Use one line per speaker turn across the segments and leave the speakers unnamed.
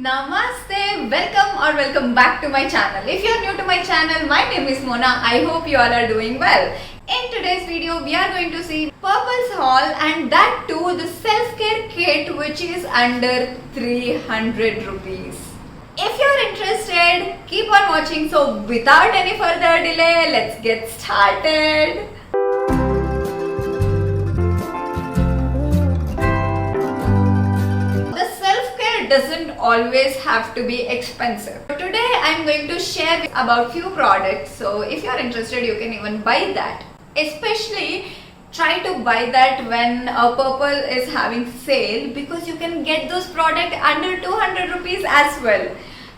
Namaste, welcome back to my channel. If you are new to my channel, my name is Mona. I hope you all are doing well. In today's video, we are going to see Purple's haul, and that too the self-care kit which is under 300 rupees. If you are interested, keep on watching. So without any further delay, let's get started. Doesn't always have to be expensive. Today I'm going to share about few products, so if you are interested you can even buy that. Especially try to buy that when Purple is having sale, because you can get those products under 200 rupees as well.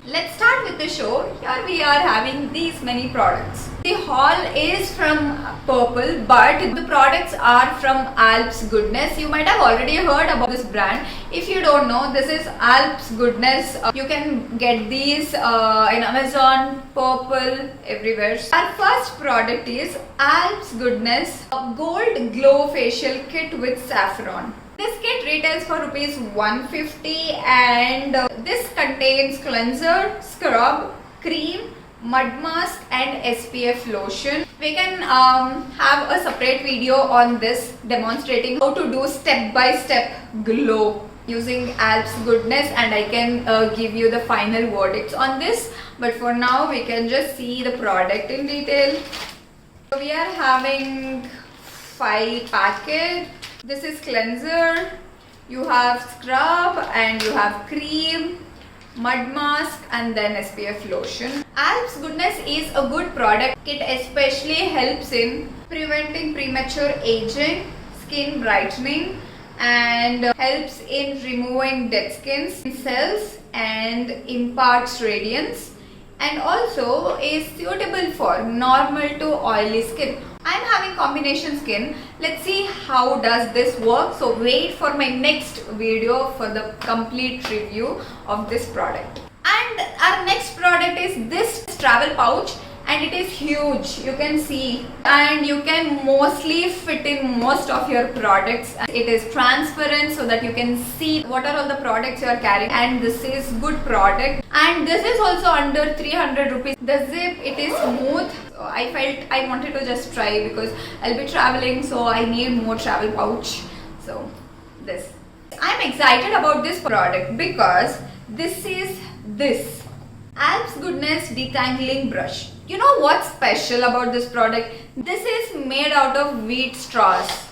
Let's start with the show. Here we are having these many products. The haul is from Purple, but the products are from Alps Goodness. You might have already heard about this brand. If you don't know, this is Alps Goodness. You can get these in Amazon, Purple, everywhere. Our first product is Alps Goodness Gold Glow Facial Kit with Saffron. This kit retails for rupees 150, and this contains cleanser, scrub, cream, mud mask and SPF lotion. We can have a separate video on this demonstrating how to do step-by-step glow using Alps Goodness, and I can give you the final verdicts on this. But for now we can just see the product in detail. So we are having 5 packets. This is cleanser, you have scrub and you have cream, mud mask and then SPF lotion. Alps Goodness is a good product. It especially helps in preventing premature aging, skin brightening, and helps in removing dead skin cells and imparts radiance, and also is suitable for normal to oily skin. I'm having combination skin. Let's see how does this work. So wait for my next video for the complete review of this product. And our next product is this travel pouch, and it is huge, you can see, and you can mostly fit in most of your products. It is transparent so that you can see what are all the products you are carrying, and this is good product, and this is also under 300 rupees. The zip, it is smooth. I felt I wanted to just try because I'll be traveling, so I need more travel pouch. So this, I'm excited about this product because this is this Alps Goodness Detangling Brush. You know what's special about this product? This is made out of wheat straws.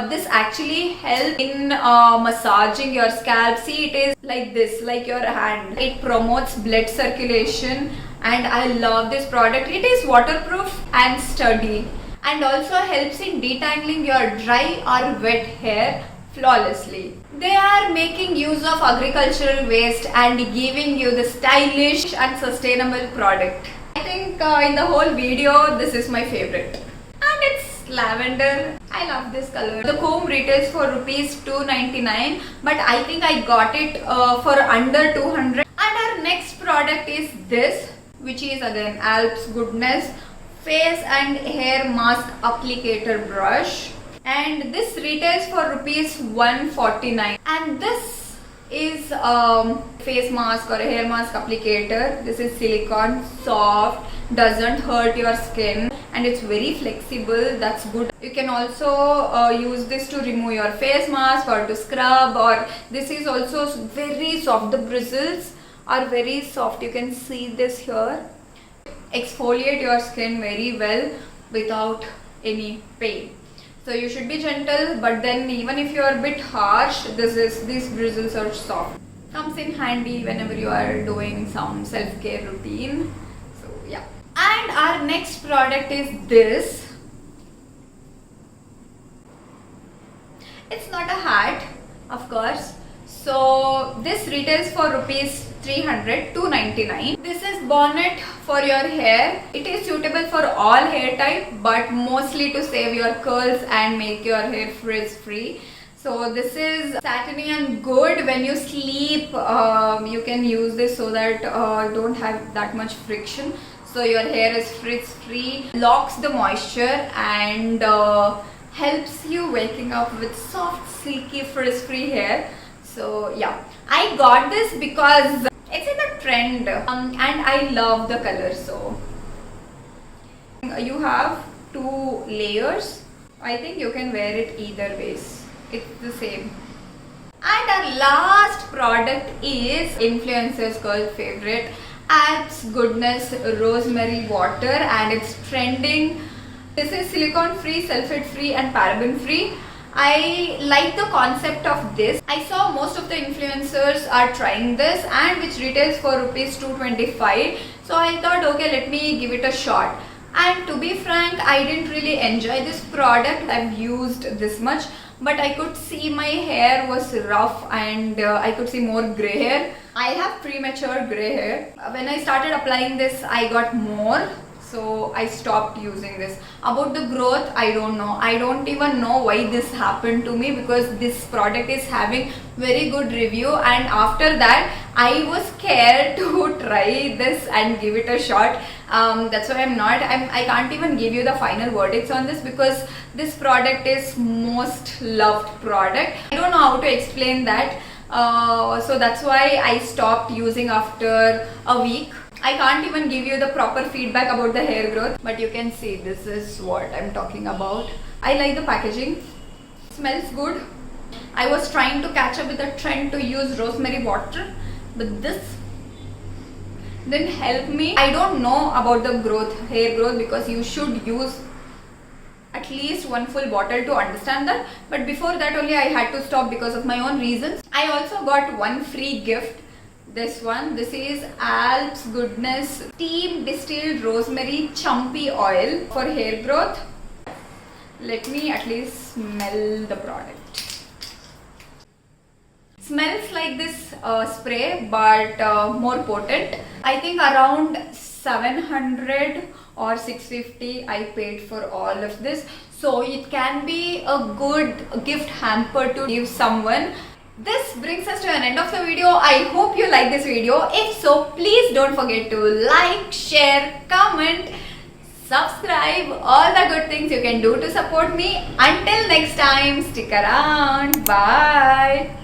This actually helps in massaging your scalp. See, it is like this, like your hand. It promotes blood circulation, and I love this product. It is waterproof and sturdy, and also helps in detangling your dry or wet hair flawlessly. They are making use of agricultural waste and giving you the stylish and sustainable product. I think in the whole video this is my favorite, and it's lavender. I love this color. The comb retails for rupees 299, but I think I got it for under 200. And our next product is this, which is again Alps Goodness Face and Hair Mask Applicator Brush, and this retails for rupees 149. And this is face mask or a hair mask applicator. This is silicone, soft, doesn't hurt your skin, and it's very flexible. That's good. You can also use this to remove your face mask or to scrub, or this is also very soft. The bristles are very soft. You can see this here. Exfoliate your skin very well without any pain. So you should be gentle, but then even if you are a bit harsh, these bristles are soft. Comes in handy whenever you are doing some self-care routine. So yeah. And our next product is this. It's not a hat, of course. So this retails for rupees 299. This is bonnet for your hair. It is suitable for all hair type, but mostly to save your curls and make your hair frizz free. So this is satiny and good. When you sleep, you can use this so that don't have that much friction. So your hair is frizz free, locks the moisture, and helps you waking up with soft, silky, frizz free hair. So yeah, I got this because it's in the trend and I love the color. So you have 2 layers. I think you can wear it either ways. It's the same. And our last product is influencers girl favorite, Alps Goodness Rosemary Water, and it's trending. This is silicone free, sulfate free and paraben free. I like the concept of this. I saw most of the influencers are trying this and which retails for rupees 225. So I thought, okay, let me give it a shot. And to be frank, I didn't really enjoy this product. I've used this much, but I could see my hair was rough and I could see more grey hair. I have premature grey hair. When I started applying this, I got more. So I stopped using this. About the growth, I don't know. I don't even know why this happened to me, because this product is having very good review, and after that I was scared to try this and give it a shot. That's why I can't even give you the final verdicts on this, because this product is most loved product. I don't know how to explain that. So that's why I stopped using after a week. I can't even give you the proper feedback about the hair growth, but you can see this is what I'm talking about. I like the packaging. Smells good. I was trying to catch up with the trend to use rosemary water, but this didn't help me. I don't know about the growth, hair growth, because you should use at least 1 full bottle to understand that. But before that only I had to stop because of my own reasons. I also got one free gift. This one, this is Alps Goodness Steam Distilled Rosemary Chumpy Oil for hair growth. Let me at least smell the product. Smells like this spray, but more potent. I think around 700 or 650 I paid for all of this. So it can be a good gift hamper to give someone. This brings us to an end of the video. I hope you like this video. If so, please don't forget to like, share, comment, subscribe, all the good things you can do to support me. Until next time, stick around. Bye.